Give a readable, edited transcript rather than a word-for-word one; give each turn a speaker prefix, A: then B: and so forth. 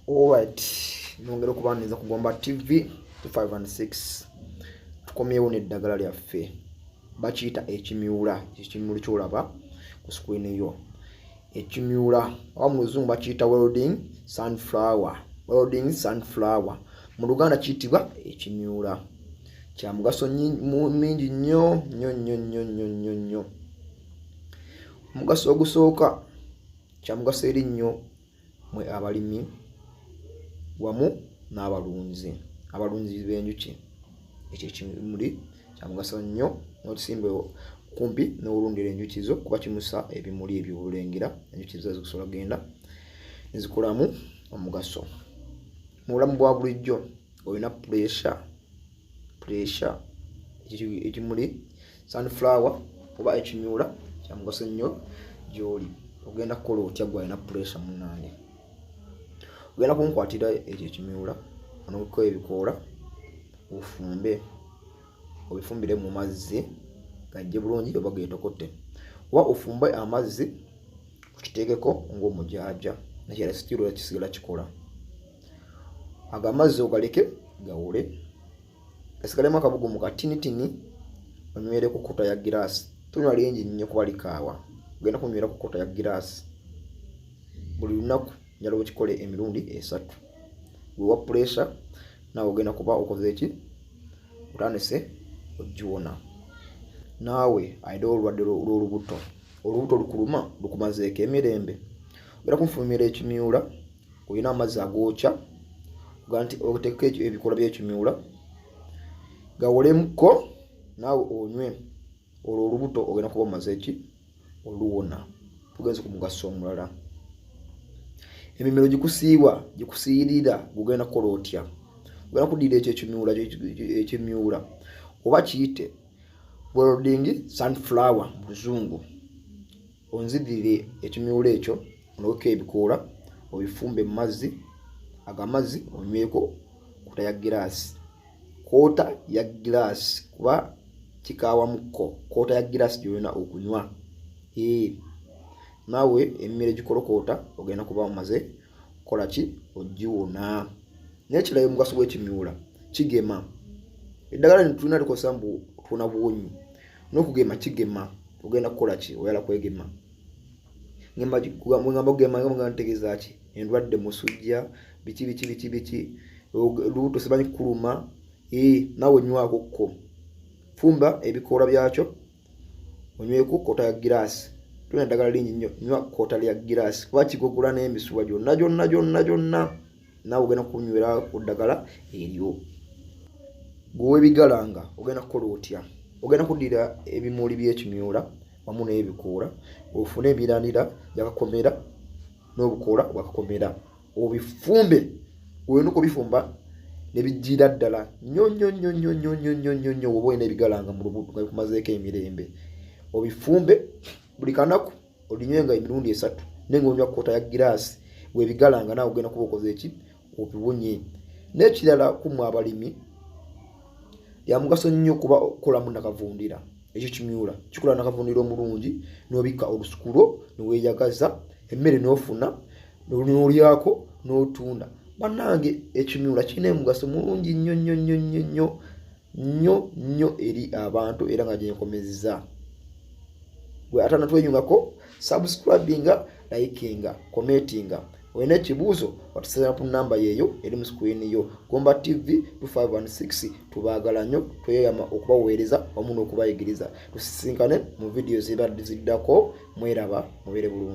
A: Alright, nongera okubaniriza ku Gomba TV 256. Tukomyewo n'eddagala lyaffe. Bakiyita ekimyuula, ekimyuula ky'olaba ku screen yo. Ekimyuula oba mu Luzungu bakiyita welding sunflower. Welding sunflower. Mu Luganda kiyitibwa ekimyuula. Kya mugaso mingi nnyo. Mugaso ogusooka kya mugaso eri nnyo mwe abalimi wamu n'abalunzi b'enjuki. Ekyo ekimuli kya mugaso nnyo n'okisimbe kumpi n'olundira enjuki zo kuba kimusa ebimuli ebyo olengera enjuki zo zikusobola genda nezikolamu omugaso. Mu bulamu bwa bulijjo olina pressure ekimuli sunflower oba ekimyuula kya mugaso nnyo gy'oli. Ogenda kukola otya gwe alina pressure munnange? Ogenda kunkwatira ekyo ekimyuula onoko ebikoola ofumbe obifumbire mu mazzi gajje bulungi oba geetokote, oba ofumbe amazzi okiteekeko ng'omujaaja nakirala sikirula kisigala kikola. Ago amazzi ogaleke gawole gasigalemu akabugumu katinitini onywere ku kota ya giraasi. Tonywa lingi nnyo kuba likaawa. Ogenda kunywera ku kota ya giraasi buli lunaku njala okikole emirundi 3. Gwewa pressure naawe ogenda kuba okoze eki otandise ogiwona. Naawe ayina olwadde lw'olubuto, olubuto lukuluma lukumazeeko emirembe, ogenda kunfumira ekimyuula. Olina amazzi agookya oteekeko ebikoola by'ekimyuula gawolemuko naawe onywe. Olwo olubuto ogenda kuba omaze eki oluwona. Tugenze ku mugaso omulala. Emimiro gikusiirira gugenda kukola otya? Ogenda kuddira ekyo ekimyuula oba kiyite welding sunflower mu Luzungu. Onzidire ekimyuula ekyo onoweko ebikoola obifumbe mu mazzi. Ago amazzi onyweko kota ya giraasi. Kota ya giraasi kuba kikaawa mukko. Kota ya giraasi gy'olina okunywa. Naawe emimiro gikolokoota ogenda kuba omaze kola ki ogiwona. N'ekirala omugaso gw'ekimyuula kigema. Eddagala lino tulina likozesa mbu tuna buwonyi n'okugema kigema. Ogenda kukola ki? Oyala kwegema. Ngamba okugema ntegeeza ki? Endwadde musujja biki lubuto simanyi kuluma. Naawe nywako ko. Fumba ebikoola byakyo onyweko kota ya giraasi. Tulina eddagala lingi nnyo, nywa kota ya giraasi kuba kigogula n'emisuwa gyonna. Naawe ogenda kunywera ku ddagala eryo. Gwe ebigalanga ogenda kukola otya? Ogenda kuddira ebimuli by'ekimyuula wamu n'ebikoola ofune ebiranira byakakomera n'obukoola bwakakomera obifumbe. Olina okubifumba ne bijjira ddala nnyo oba olina ebigalanga mu lubuto nga bikumazeeko emirembe. Obifumbe buli kanaku olinywenga emirundi 3 nenga onywa kota ya giraasi. Webigalanga naawe ogenda kuba okoze eki obiwonye. N'ekirala kumwe abalimi ya mugaso nnyo kuba okolamu nakavundira. Ekyo kimyuula kikola nakavundira omulungi n'obikka olusuku lwo niweeyagaza emmere n'ofuna n'olyako n'otunda. Bannange ekimyuula kirina omugaso mulungi nnyo eri abantu era nga gyenkomezza. Gwe atanatwenyungako subscribinga, likinga, commentinga. Olina ekibuuzo otusaba ku namba yeeyo eri mu screen yo. Gomba TV 256 tubaagala nnyo, tweyama okubaweereza wamu n'okubayigiriza. Tusisinkane mu videos ezibadde ziddako. Mweraba mubeere bulungi.